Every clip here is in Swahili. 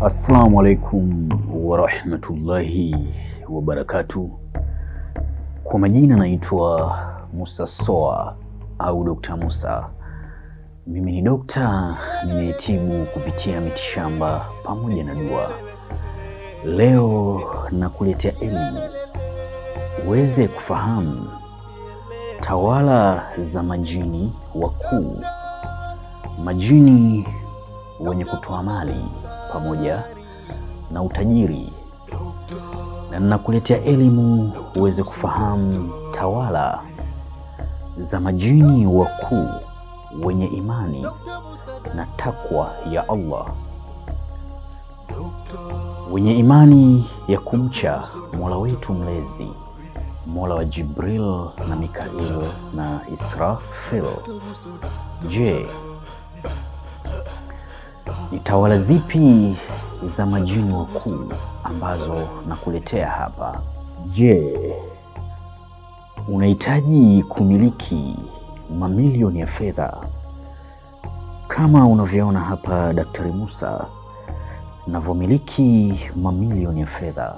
Assalamu alaikum wa rahmatullahi wa barakatuh. Kwa majina naitwa Musa Soa au Dr. Musa. Mimi ni dokta ninayetibu kupitia mitishamba pamoja na dua. Leo nakuletea elimu uweze kufahamu tawala za majini wakuu, majini wenye kutoa mali pamoja na utajiri, na nakuletea elimu uweze kufahamu tawala za majini wakuu wenye imani na takwa ya Allah, wenye imani ya kumcha Mola wetu mlezi, Mola wa Jibril na Mikail na Israfil. Je, ni tawala zipi za majini wakuu ambazo nakuletea hapa? Je, unahitaji kumiliki mamilioni ya fedha kama unavyoona hapa Daktari Musa navyomiliki mamilioni ya fedha?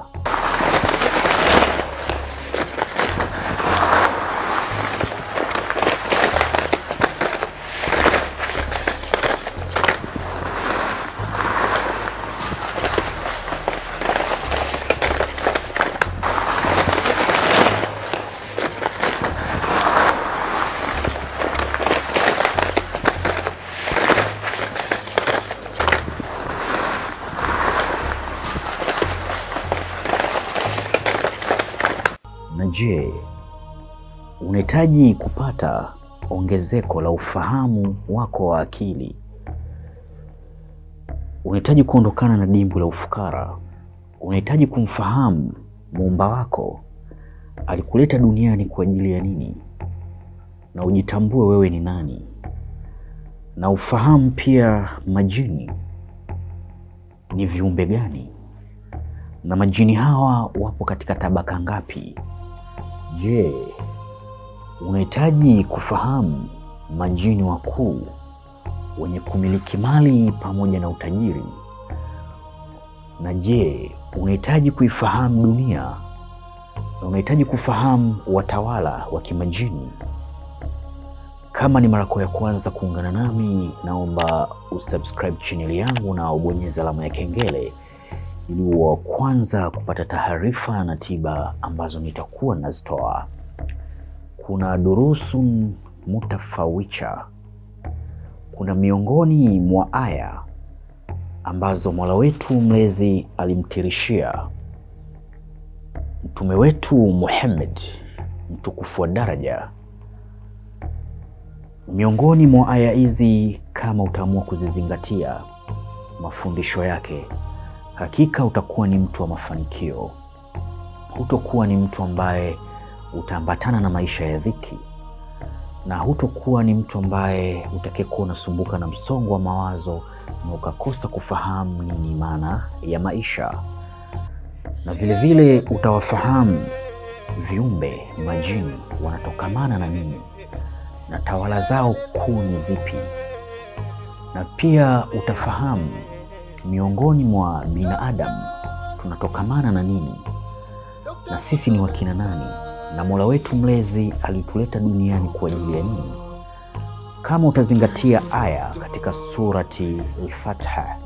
Na je, unahitaji kupata ongezeko la ufahamu wako wa akili? Unahitaji kuondokana na dimbwi la ufukara? Unahitaji kumfahamu muumba wako alikuleta duniani kwa ajili ya nini, na ujitambue wewe ni nani, na ufahamu pia majini ni viumbe gani, na majini hawa wapo katika tabaka ngapi? Je, unahitaji kufahamu majini wakuu wenye kumiliki mali pamoja na utajiri? Na je, unahitaji kuifahamu dunia na unahitaji kufahamu watawala wa kimajini? Kama ni mara yako ya kwanza kuungana nami, naomba usubscribe channel yangu na ubonyeze alama ya kengele ili uwe kwanza kupata taarifa na tiba ambazo nitakuwa nazitoa. Kuna durusun mutafawicha, kuna miongoni mwa aya ambazo Mola wetu mlezi alimtirishia mtume wetu Muhammad mtukufu wa daraja. Miongoni mwa aya hizi, kama utaamua kuzizingatia mafundisho yake, hakika utakuwa ni mtu wa mafanikio. Hutokuwa ni mtu ambaye utaambatana na maisha ya dhiki, na hutokuwa ni mtu ambaye utakayekuwa unasumbuka na msongo wa mawazo na ukakosa kufahamu nini maana ya maisha. Na vile vile utawafahamu viumbe majini wanatokamana na nini na tawala zao kuu ni zipi, na pia utafahamu miongoni mwa binadamu tunatokamana na nini, na sisi ni wakina nani, na Mola wetu mlezi alituleta duniani kwa ajili ya nini. Kama utazingatia aya katika surati al-Fatiha,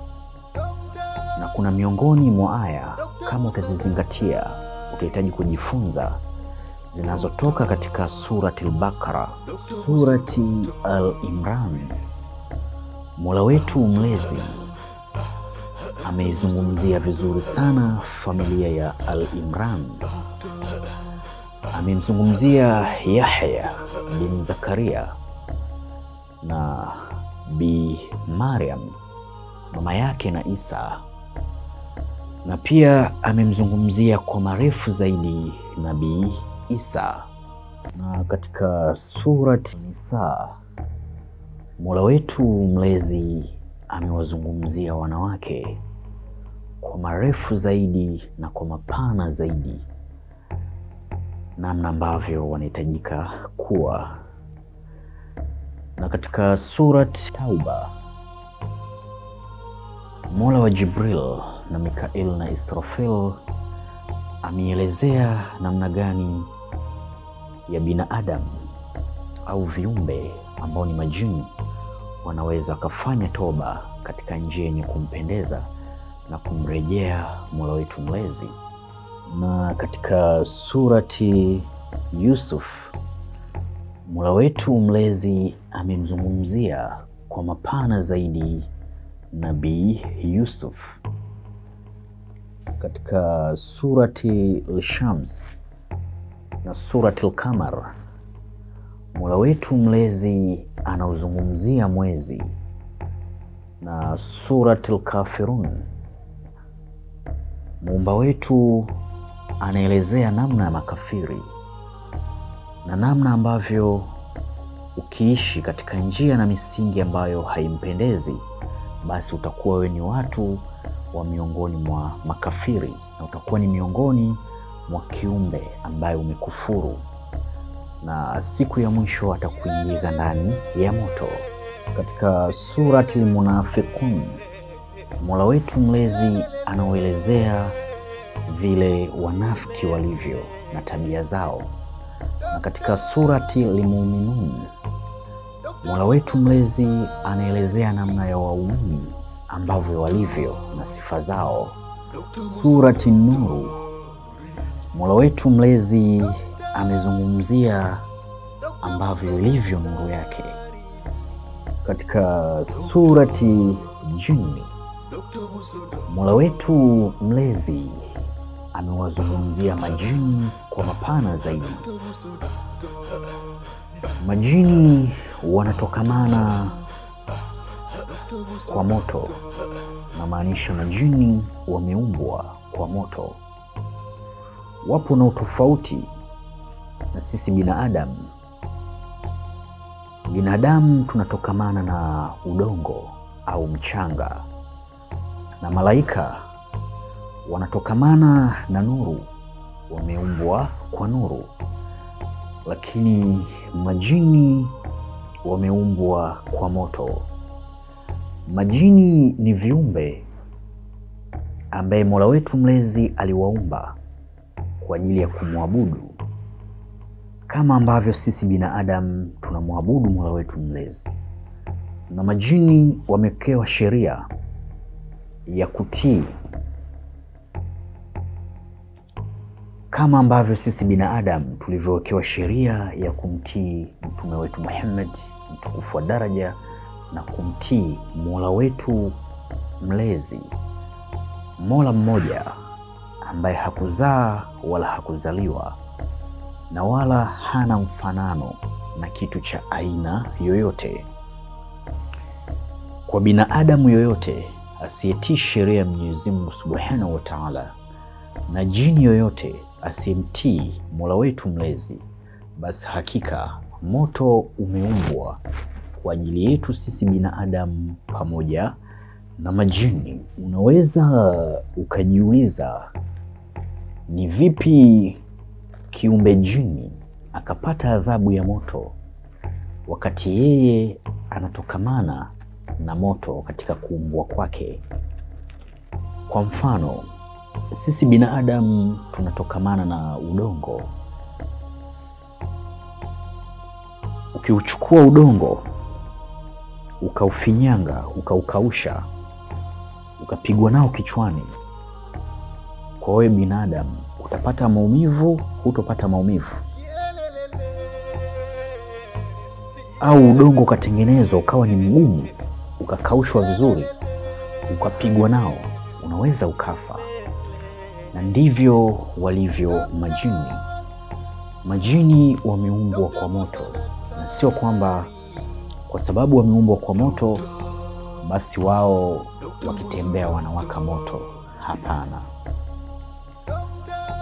na kuna miongoni mwa aya kama utazizingatia utahitaji kujifunza zinazotoka katika surati al-Baqara, surati al-Imran. Mola wetu mlezi ameizungumzia vizuri sana familia ya Al-Imran. Amemzungumzia Yahya bin Zakaria na Bi Maryam mama yake na Isa, na pia amemzungumzia kwa marefu zaidi Nabii Isa. Na katika surati Nisa, Mola wetu mlezi amewazungumzia wanawake kwa marefu zaidi na kwa mapana zaidi, namna ambavyo wanahitajika kuwa. Na katika surat Tauba, Mola wa Jibril na Mikail na Israfil ameelezea namna gani ya binadamu au viumbe ambao ni majini wanaweza kufanya toba katika njia yenye kumpendeza na kumrejea Mola wetu mlezi. Na katika surati Yusuf, Mola wetu mlezi amemzungumzia kwa mapana zaidi Nabii Yusuf. Katika surati Al-Shams na surati Al-Qamar, Mola wetu mlezi anauzungumzia mwezi, na surati Al-Kafirun Muumba wetu anaelezea namna ya makafiri na namna ambavyo ukiishi katika njia na misingi ambayo haimpendezi, basi utakuwa wewe ni watu wa miongoni mwa makafiri na utakuwa ni miongoni mwa kiumbe ambaye umekufuru, na siku ya mwisho atakuingiza ndani ya moto. Katika surati Al-Munafiqun, Mola wetu mlezi anaelezea vile wanafiki walivyo na tabia zao, na katika surati Al-Muminun, Mola wetu mlezi anaelezea namna ya waumini ambavyo walivyo na sifa zao. Surati Nuru, Mola wetu mlezi amezungumzia ambavyo ilivyo nuru yake. Katika surati Jinni, Mola wetu mlezi amewazungumzia majini kwa mapana zaidi. Majini wanatokamana kwa moto, na maanisha majini wameumbwa kwa moto. Wapo na utofauti na sisi binadamu. Binadamu tunatokamana na udongo au mchanga, na malaika wanatokamana na nuru, wameumbwa kwa nuru. Lakini majini wameumbwa kwa moto. Majini ni viumbe ambaye Mola wetu mlezi aliwaumba kwa ajili ya kumwabudu, kama ambavyo sisi binadamu tunamwabudu Mola wetu mlezi. Na majini wamewekewa sheria ya kutii, kama ambavyo sisi binadamu tulivyowekewa sheria ya kumtii mtume wetu Muhammad mtukufu wa daraja, na kumtii Mola wetu mlezi, Mola mmoja ambaye hakuzaa wala hakuzaliwa na wala hana mfanano na kitu cha aina yoyote. Kwa binadamu yoyote asiyetii sheria ya Mwenyezi Mungu Subhanahu wa Ta'ala, na jini yoyote asiyemtii Mola wetu mlezi, basi hakika moto umeumbwa kwa ajili yetu sisi binadamu pamoja na majini. Unaweza ukajiuliza, ni vipi kiumbe jini akapata adhabu ya moto wakati yeye anatokamana na moto katika kuumbwa kwake? Kwa mfano, sisi binadamu tunatokamana na udongo. Ukiuchukua udongo ukaufinyanga, ukaukausha, ukapigwa nao kichwani, kwa wewe binadamu utapata maumivu? Hutopata maumivu? Au udongo ukatengenezwa ukawa ni mgumu, ukakaushwa vizuri, ukapigwa nao, unaweza ukafa. Na ndivyo walivyo majini. Majini wameumbwa kwa moto, na sio kwamba kwa sababu wameumbwa kwa moto basi wao wakitembea wanawaka moto. Hapana.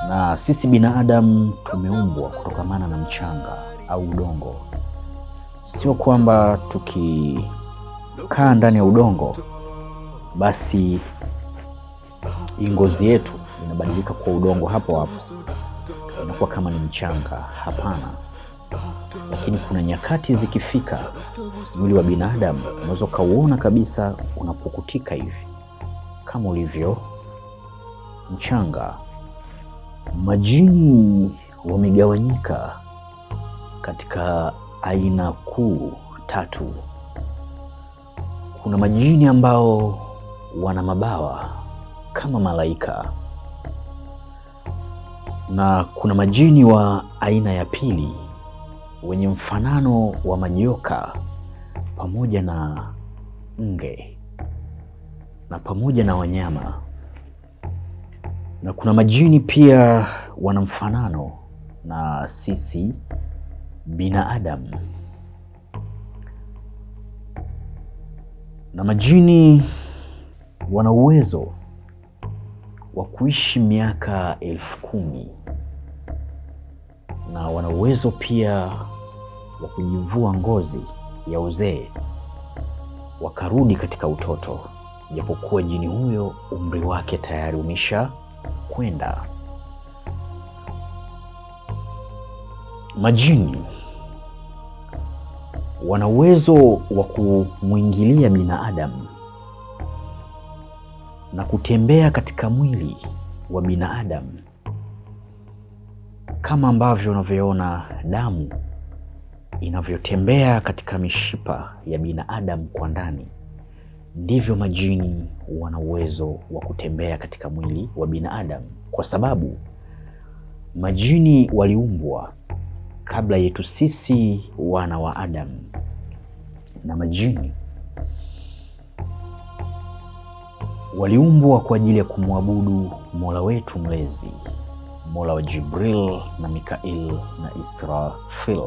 Na sisi binadamu tumeumbwa kutokamana na mchanga au udongo. Sio kwamba tukikaa ndani ya udongo basi ngozi yetu inabadilika kwa udongo hapo hapo, inakuwa kama ni mchanga. Hapana. Lakini kuna nyakati zikifika, mwili wa binadamu unaweza kauona kabisa unapukutika hivi kama ulivyo mchanga. Majini wamegawanyika katika aina kuu tatu. Kuna majini ambao wana mabawa kama malaika, na kuna majini wa aina ya pili wenye mfanano wa majoka pamoja na nge na pamoja na wanyama, na kuna majini pia wana mfanano na sisi binadamu. Na majini wana uwezo wa kuishi miaka 10,000 na wana uwezo pia wa kujivua ngozi ya uzee wakarudi katika utoto, japokuwa jini huyo umri wake tayari umesha kwenda. Majini wana uwezo wa kumwingilia binadamu na kutembea katika mwili wa binadamu, kama ambavyo unavyoona damu inavyotembea katika mishipa ya binadamu kwa ndani. Ndivyo majini wana uwezo wa kutembea katika mwili wa binadamu, kwa sababu majini waliumbwa kabla yetu sisi wana wa Adam. Na majini waliumbwa kwa ajili ya kumwabudu Mola wetu mlezi, Mola wa Jibril na Mikail na Israfil.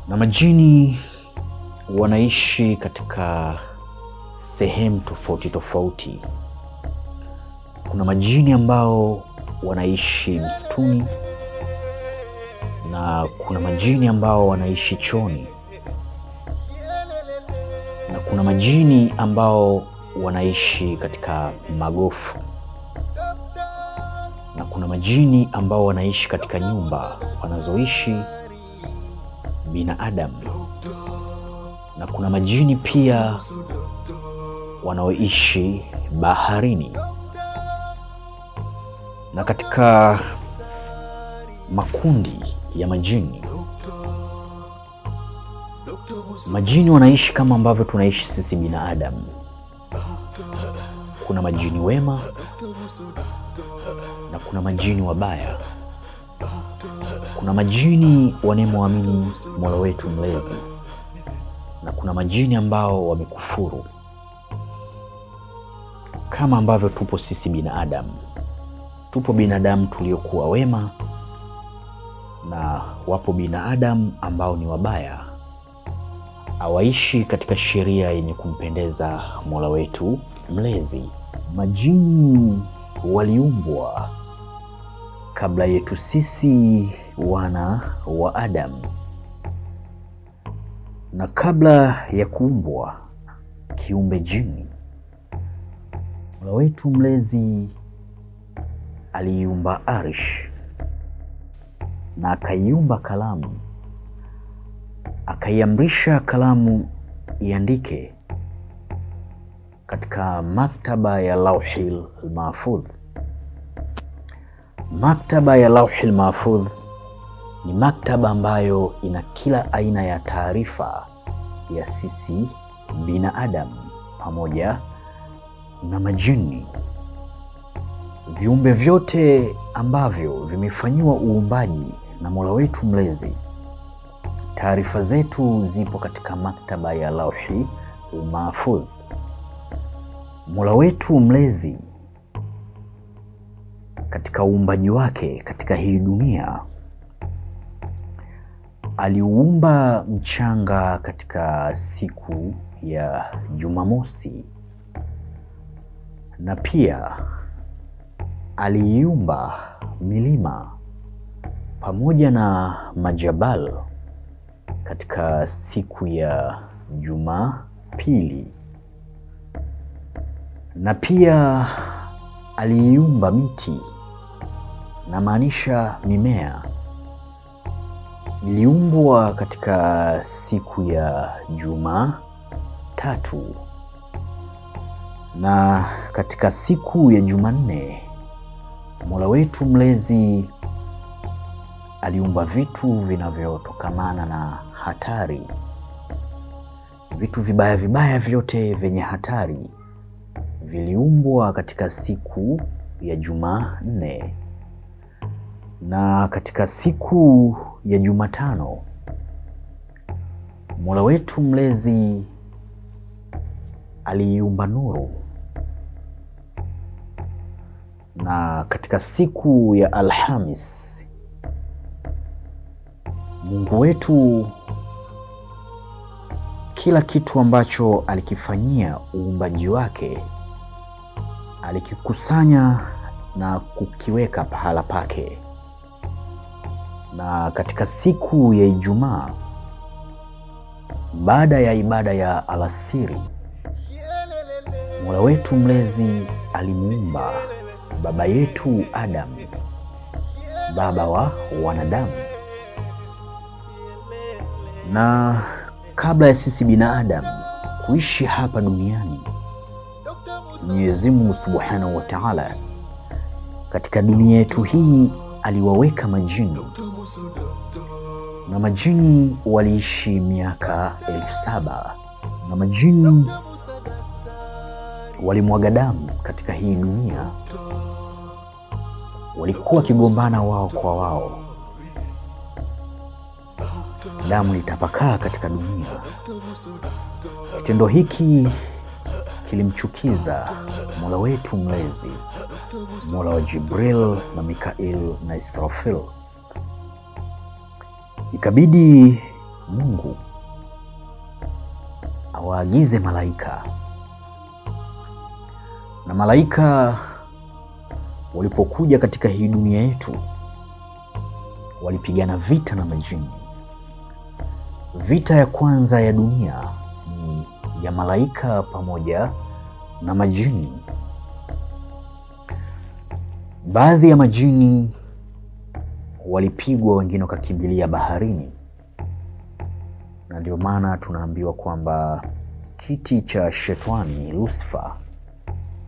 Na majini wanaishi katika sehemu tofauti tofauti. Kuna majini ambao wanaishi msituni, na kuna majini ambao wanaishi chooni, na kuna majini ambao wanaishi katika magofu, na kuna majini ambao wanaishi katika nyumba wanazoishi binadamu, na kuna majini pia wanaoishi baharini. Na katika makundi ya majini, majini wanaishi kama ambavyo tunaishi sisi binadamu. Kuna majini wema na kuna majini wabaya. Kuna majini wanaoamini Mola wetu mlezi, na kuna majini ambao wamekufuru, kama ambavyo tupo sisi binadamu. Tupo binadamu tuliokuwa wema, na wapo binadamu ambao ni wabaya, hawaishi katika sheria yenye kumpendeza Mola wetu mlezi. Majini waliumbwa kabla yetu sisi wana wa Adam, na kabla ya kuumbwa kiumbe jini, Mola wetu mlezi aliumba Arish na akaiumba kalamu, akaiamrisha kalamu iandike katika maktaba ya Lauhil Mahfudh. Maktaba ya Lauhil Mahfudh ni maktaba ambayo ina kila aina ya taarifa ya sisi binadamu pamoja na majini. Viumbe vyote ambavyo vimefanyiwa uumbaji na Mola wetu mlezi, taarifa zetu zipo katika maktaba ya Lauhil Mahfudh. Mola wetu mlezi katika uumbaji wake katika hii dunia aliumba mchanga katika siku ya Jumamosi, na pia aliumba milima pamoja na majabal katika siku ya Jumapili, na pia aliumba miti, na maanisha mimea iliumbwa katika siku ya Jumatatu. Na katika siku ya Jumanne, Mola wetu mlezi aliumba vitu vinavyotokamana na hatari. Vitu vibaya vibaya vyote vyenye hatari viliumbwa katika siku ya Jumanne. Na katika siku ya Jumatano, Mola wetu mlezi aliumba nuru. Na katika siku ya Alhamis, Mungu wetu kila kitu ambacho alikifanyia uumbaji wake alikikusanya na kukiweka pahala pake. Na katika siku ya Ijumaa, baada ya ibada ya alasiri, Mola wetu mlezi alimuumba baba yetu Adam, baba wa wanadamu. Na kabla ya sisi binadamu kuishi hapa duniani, Mwenyezi Mungu Subhanahu wa Ta'ala katika dunia yetu hii aliwaweka majini. Na majini waliishi miaka 7,000. Na majini walimwaga damu katika hii dunia. Walikuwa kigombana wao kwa wao. Damu litapakaa katika dunia. Kitendo hiki kilimchukiza Mola wetu mlezi, Mola wa Jibril na Mikail na Israfil. Ikabidi Mungu awaagize malaika. Na malaika walipokuja katika hii dunia yetu, walipigana vita na majini. Vita ya kwanza ya dunia ni ya malaika pamoja na majini. Baadhi ya majini walipigwa, wengine wakakimbilia baharini. Na ndio maana tunaambiwa kwamba kiti cha Shetani Lucifer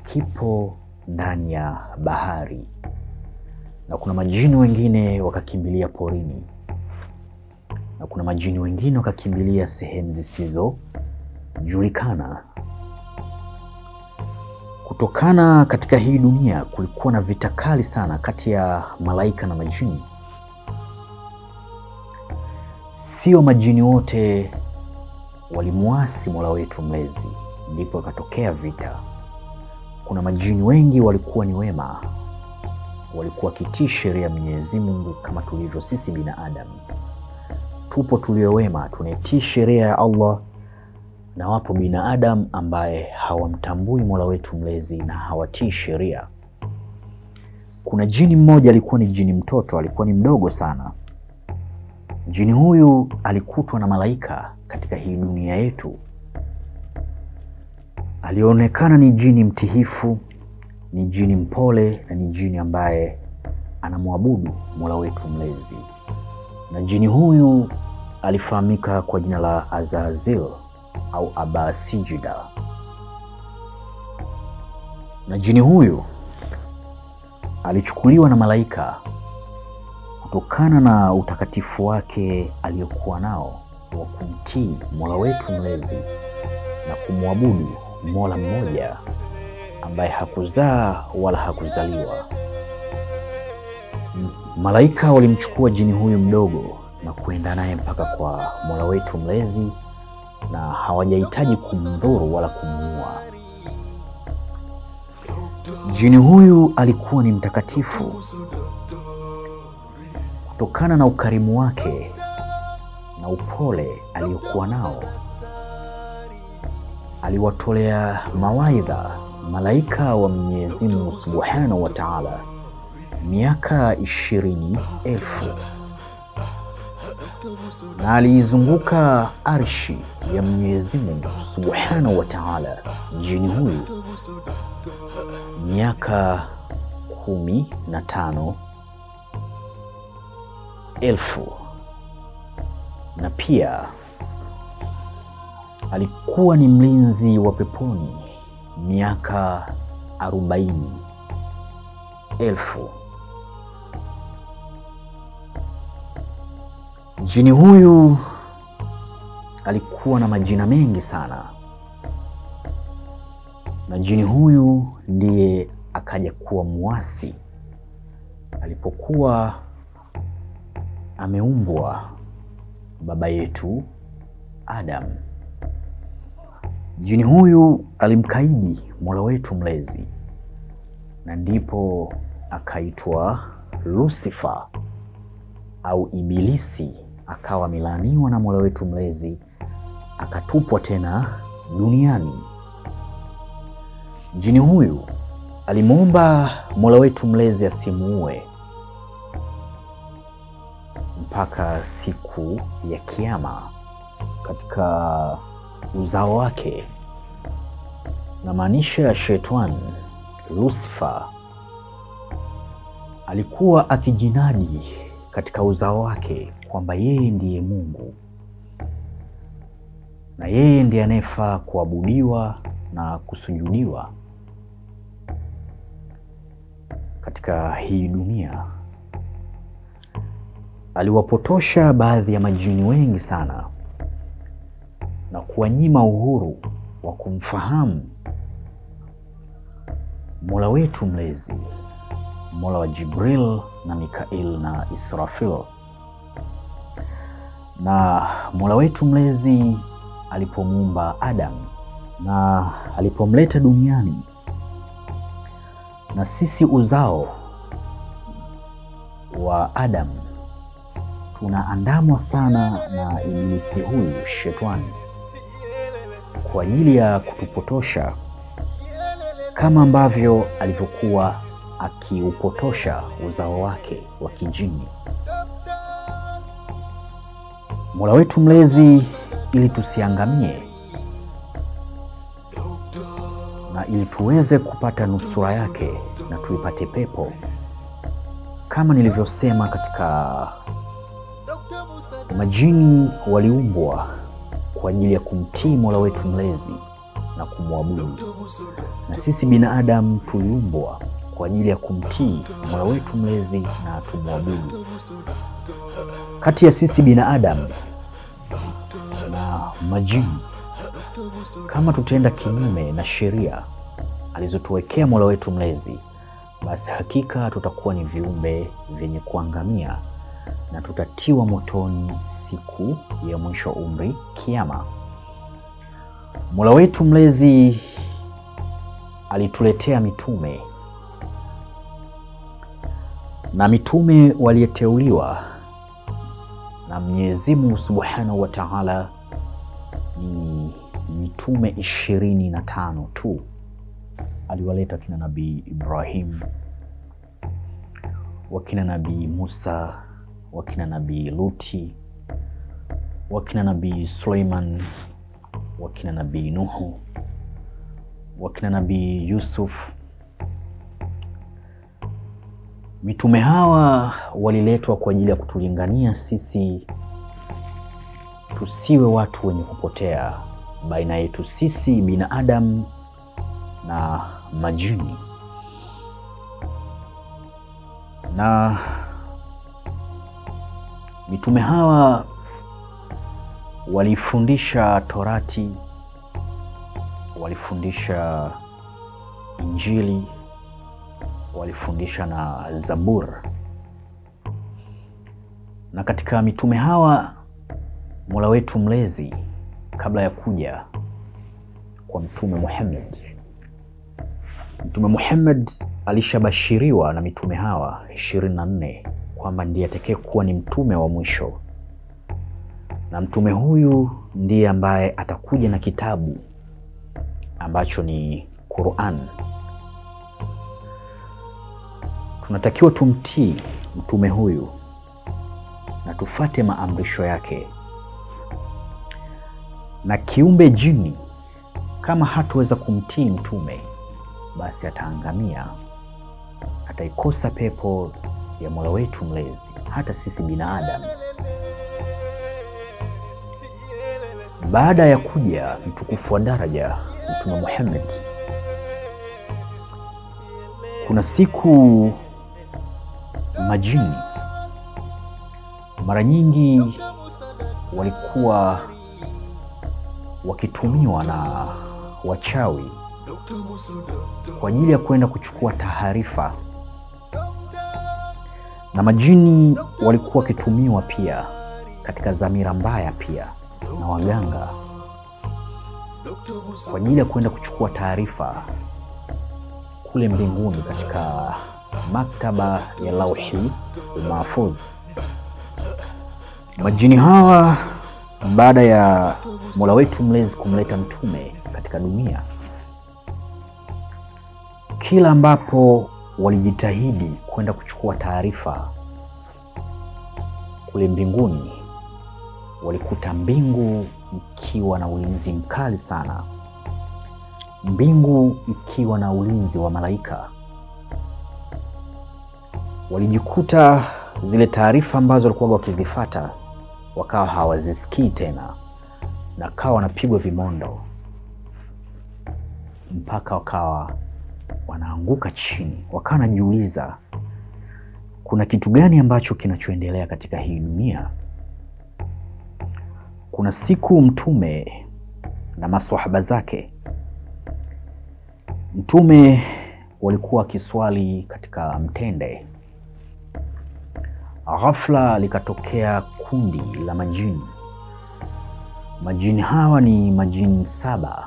kipo ndani ya bahari. Na kuna majini wengine wakakimbilia porini. Na kuna majini wengine wakakimbilia sehemu zisizojulikana. Kutokana katika hii dunia kulikuwa na vita kali sana kati ya malaika na majini. Sio majini wote walimuasi Mola wetu mlezi, ndipo ikatokea vita. Kuna majini wengi walikuwa ni wema, walikuwa kitii sheria ya Mwenyezi Mungu kama tulivyo sisi binadamu. Tupo tulio wema, tunatii sheria ya Allah, na wapo binadamu ambaye hawamtambui Mola wetu mlezi na hawatii sheria. Kuna jini mmoja alikuwa ni jini mtoto, alikuwa ni mdogo sana. Jini huyu alikutwa na malaika katika hii dunia yetu. Alionekana ni jini mtihifu, ni jini mpole, na ni jini ambaye anamwabudu Mola wetu mlezi. Na jini huyu alifahamika kwa jina la Azazil au Abasijida. Na jini huyu alichukuliwa na malaika kutokana na utakatifu wake aliyokuwa nao wa kumtii Mola wetu mlezi na kumwabudu Mola mmoja ambaye hakuzaa wala hakuzaliwa. Malaika walimchukua jini huyu mdogo na kuenda naye mpaka kwa Mola wetu mlezi, na hawajahitaji kumdhuru wala kumuua. Jini huyu alikuwa ni mtakatifu. Kutokana na ukarimu wake na upole aliyokuwa nao, aliwatolea mawaidha malaika wa Mwenyezi Mungu Subhanahu wa Ta'ala miaka 20,000. Na aliizunguka arshi ya Mwenyezi Mungu Subhanahu wa Ta'ala jini huyu miaka 15,000. Na pia alikuwa ni mlinzi wa peponi miaka 40,000. Jini huyu alikuwa na majina mengi sana, na jini huyu ndiye akaja kuwa muasi alipokuwa ameumbwa baba yetu Adam. Jini huyu alimkaidi Mola wetu mlezi, na ndipo akaitwa Lucifer au Ibilisi, akawa amelaaniwa na Mola wetu mlezi, akatupwa tena duniani. Jini huyu alimuomba Mola wetu mlezi asimuue mpaka siku ya Kiyama. Katika uzao wake, na maanisha ya Shetani Lucifer, alikuwa akijinadi katika uzao wake kwamba yeye ndiye Mungu na yeye ndiye anayefaa kuabudiwa na kusujudiwa katika hii dunia. Aliwapotosha baadhi ya majini wengi sana na kuwanyima uhuru wa kumfahamu Mola wetu mlezi, Mola wa Jibril na Mikail na Israfil. Na Mola wetu mlezi alipomuumba Adam na alipomleta duniani, na sisi uzao wa Adam tunaandamwa sana na Ibilisi huyu Shetani kwa ajili ya kutupotosha, kama ambavyo alivyokuwa akiupotosha uzao wake wa kijini. Mola wetu mlezi, ili tusiangamie na ili tuweze kupata nusura yake na tuipate pepo, kama nilivyosema, katika majini waliumbwa kwa ajili ya kumtii Mola wetu mlezi na kumwabudu, na sisi binadamu tuliumbwa kwa ajili ya kumtii Mola wetu mlezi na tumwabudu. Kati ya sisi binadamu na majini, kama tutaenda kinyume na sheria alizotuwekea Mola wetu mlezi, basi hakika tutakuwa ni viumbe vyenye kuangamia na tutatiwa motoni siku ya mwisho umri, Kiyama. Mola wetu mlezi alituletea mitume, na mitume waliyeteuliwa na Mwenyezi Mungu Subhanahu wa Ta'ala ni mitume 25 tu. Aliwaleta kina Nabii Ibrahim, wakina Nabii Musa, wakina Nabii Luti, wakina Nabii Suleiman, wakina Nabii Nuhu, wakina Nabii Yusuf. Mitume hawa waliletwa kwa ajili ya kutulingania sisi tusiwe watu wenye kupotea baina yetu sisi binadamu na majini. Na mitume hawa walifundisha Torati, walifundisha Injili, walifundisha na Zabur. Na katika mitume hawa Mola wetu mlezi, kabla ya kuja kwa Mtume Muhammad, Mtume Muhammad alishabashiriwa na mitume hawa 24 kwamba ndiye atakaye kuwa ni mtume wa mwisho, na mtume huyu ndiye ambaye atakuja na kitabu ambacho ni Qur'an. Tunatakiwa tumtii mtume huyu na tufate maamrisho yake. Na kiumbe jini kama hatuweza kumtii mtume, basi ataangamia, ataikosa pepo ya Mola wetu mlezi. Hata sisi binadamu, baada ya kuja mtukufu wa daraja Mtume Muhammad Kuna siku majini mara nyingi walikuwa wakitumiwa na wachawi kwa ajili ya kwenda kuchukua taarifa, na majini walikuwa wakitumiwa pia katika dhamira mbaya pia na waganga kwa ajili ya kwenda kuchukua taarifa kule mbinguni katika maktaba ya Lauhi Mahfudh. Majini hawa baada ya Mola wetu mlezi kumleta mtume katika dunia, kila ambapo walijitahidi kwenda kuchukua taarifa kule mbinguni, walikuta mbingu ikiwa na ulinzi mkali sana, mbingu ikiwa na ulinzi wa malaika. Walijikuta zile taarifa ambazo walikuwa wakizifuata wakawa hawazisikii tena, na kawa wanapigwa vimondo mpaka wakawa wanaanguka chini. Wakawa wanajiuliza kuna kitu gani ambacho kinachoendelea katika hii dunia. Kuna siku mtume na maswahaba zake, mtume walikuwa kiswali katika mtende. Ghafla likatokea kundi la majini. Majini hawa ni majini 7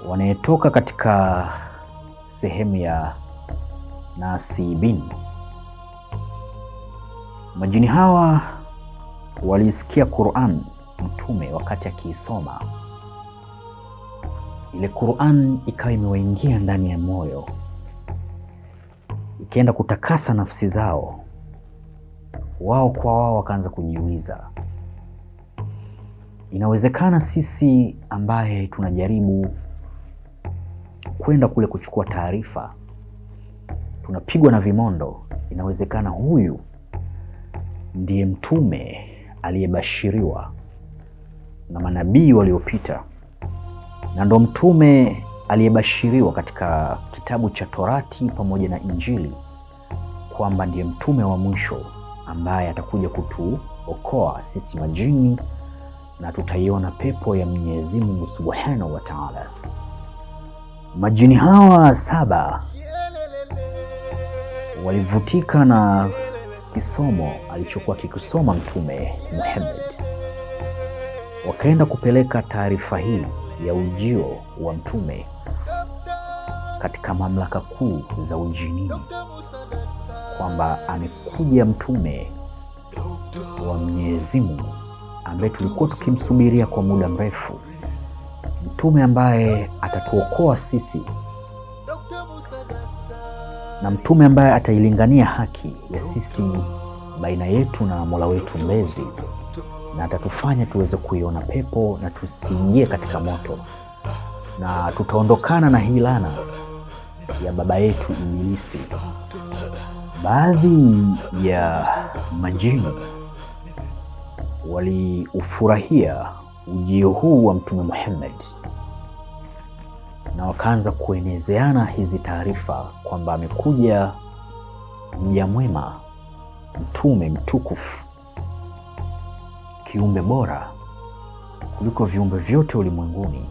wanayetoka katika sehemu ya Nasibin. Majini hawa walisikia Qur'an mtume wakati akiisoma. Ile Qur'an ikawa imewaingia ndani ya moyo, ikaenda kutakasa nafsi zao. Wao kwa wao wakaanza kujiuliza, inawezekana sisi ambaye tunajaribu kwenda kule kuchukua taarifa tunapigwa na vimondo, inawezekana huyu ndiye mtume aliyebashiriwa na manabii waliopita, na ndo mtume aliyebashiriwa katika kitabu cha Torati pamoja na Injili kwamba ndiye mtume wa mwisho ambaye atakuja kutuokoa sisi majini na tutaiona pepo ya Mwenyezi Mungu Subhanahu wa Ta'ala. Majini hawa 7 walivutika na kisomo alichokuwa kikisoma Mtume Muhammad, wakaenda kupeleka taarifa hii ya ujio wa mtume katika mamlaka kuu za ujinini, kwamba amekuja mtume wa Mwenyezi Mungu ambaye tulikuwa tukimsubiria kwa muda mrefu, mtume ambaye atatuokoa sisi, na mtume ambaye atailingania haki ya sisi baina yetu na Mola wetu mlezi, na atatufanya tuweze kuiona pepo na tusiingie katika moto, na tutaondokana na hii laana ya baba yetu Ibilisi. Baadhi ya majini waliufurahia ujio huu wa Mtume Muhammad na wakaanza kuenezeana hizi taarifa kwamba amekuja mja mwema, mtume mtukufu, kiumbe bora kuliko viumbe vyote ulimwenguni,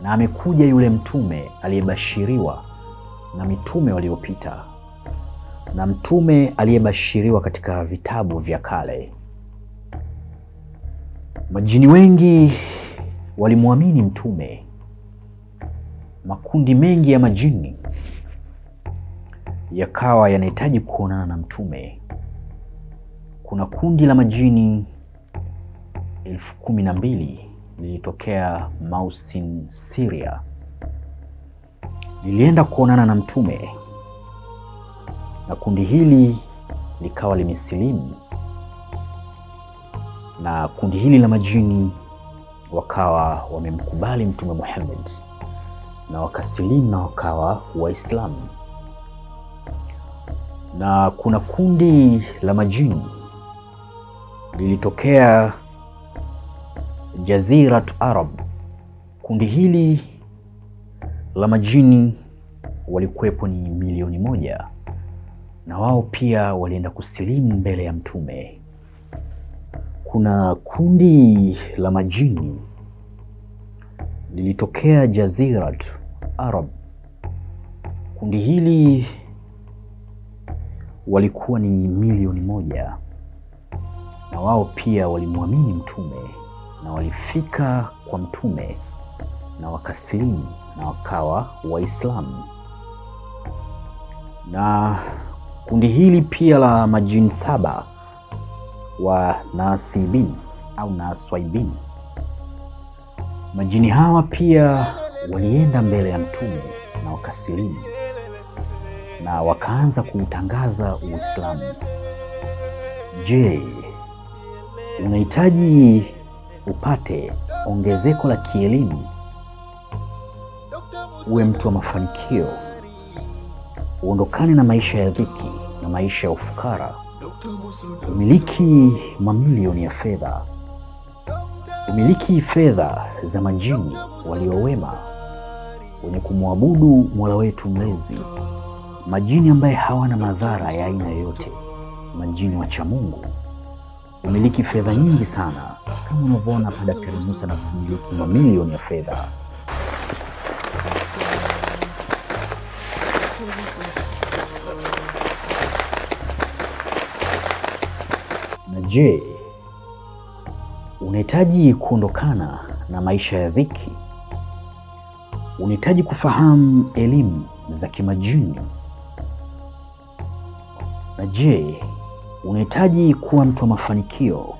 na amekuja yule mtume aliyebashiriwa na mitume waliopita, na mtume aliyebashiriwa katika vitabu vya kale. Majini wengi walimwamini mtume. Makundi mengi ya majini yakawa yanahitaji kuonana na mtume. Kuna kundi la majini 12,000 lilitokea Mausin, Syria. Lilienda kuonana na mtume, na kundi hili likawa limesilimu, na kundi hili la majini wakawa wamemkubali Mtume Muhammad na wakasilimu na wakawa Waislamu. Na kuna kundi la majini lilitokea Jazirat Arab. Kundi hili la majini walikuwepo ni 1,000,000 na wao pia walienda kusilimu mbele ya Mtume. Kuna kundi la majini lilitokea Jazirat Arab. Kundi hili walikuwa ni 1,000,000 na wao pia walimwamini Mtume na walifika kwa Mtume na wakasilimu na wakawa Waislamu. Na kundi hili pia la majini 7 wa Nasibin au Naswaibin, majini hawa pia walienda mbele ya Mtume na wakasilimu na wakaanza kuutangaza Uislamu. Je, unahitaji upate ongezeko la kielimu, uwe mtu wa mafanikio, uondokane na maisha ya dhiki na maisha ya ufukara, umiliki mamilioni ya fedha, umiliki fedha za majini waliowema wenye kumwabudu Mola wetu mlezi, majini ambaye hawana madhara ya aina yoyote, majini wacha Mungu, umiliki fedha nyingi sana kama unavyoona hapa Daktari Musa na kumiliki mamilioni ya fedha. Na je, unahitaji kuondokana na maisha ya dhiki? Unahitaji kufahamu elimu za kimajini? Na je, unahitaji kuwa mtu wa mafanikio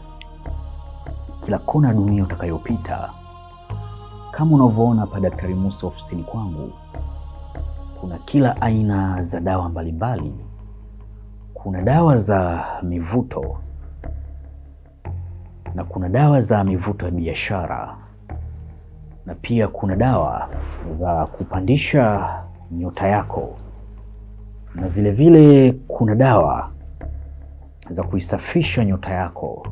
kila kona ya dunia utakayopita? Kama unavyoona hapa Daktari Musa ofisini kwangu, kuna kila aina za dawa mbalimbali. Kuna dawa za mivuto na kuna dawa za mivuto ya biashara, na pia kuna dawa za kupandisha nyota yako, na vile vile kuna dawa za kuisafisha nyota yako,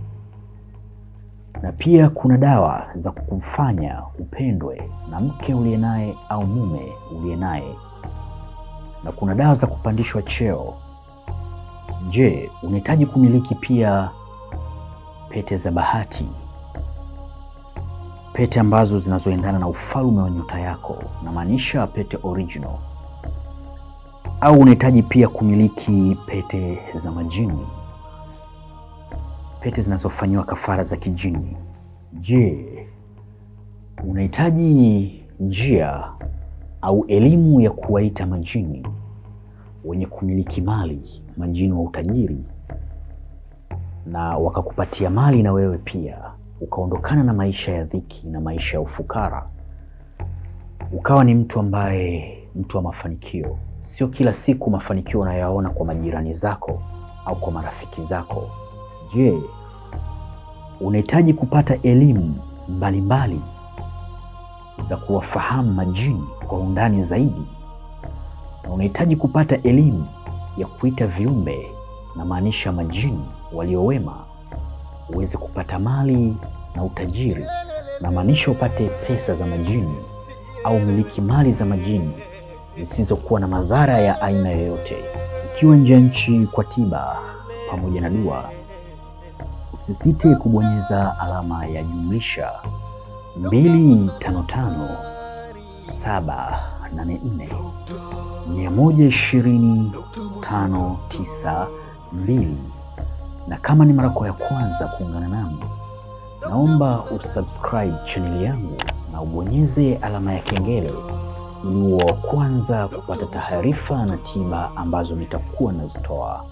na pia kuna dawa za kukufanya upendwe na mke uliye naye au mume uliye naye, na kuna dawa za kupandishwa cheo. Je, unahitaji kumiliki pia pete za bahati, pete ambazo zinazoendana na ufalme wa nyota yako, na maanisha pete original? Au unahitaji pia kumiliki pete za majini, pete zinazofanywa kafara za kijini? Je, unahitaji njia au elimu ya kuwaita majini wenye kumiliki mali, majini wa utajiri, na wakakupatia mali na wewe pia ukaondokana na maisha ya dhiki na maisha ya ufukara, ukawa ni mtu ambaye mtu wa mafanikio? Sio kila siku mafanikio unayaona kwa majirani zako au kwa marafiki zako. Je, unahitaji kupata elimu mbalimbali za kuwafahamu majini kwa undani zaidi? Na unahitaji kupata elimu ya kuita viumbe, na maanisha majini waliowema, uweze kupata mali na utajiri, na maanisha upate pesa za majini au miliki mali za majini zisizokuwa na madhara ya aina yoyote. Ukiwa nje ya nchi kwa tiba pamoja na dua, usisite kubonyeza alama ya jumlisha 255 784 120 592. Na kama ni mara yako ya kwanza kuungana nami, naomba usubscribe channel yangu na ubonyeze alama ya kengele ili uwe wa kwanza kupata taarifa na tiba ambazo nitakuwa nazitoa.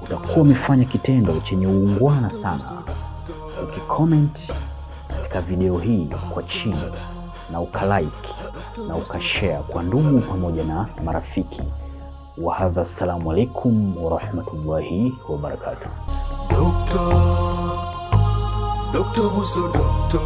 Utakuwa umefanya kitendo chenye uungwana sana ukicomment katika video hii kwa chini, na ukalike na ukashare kwa ndugu pamoja na marafiki. Wa hadha, assalamu alaikum wa rahmatullahi wa barakatuh. Dr. Musa, Dr.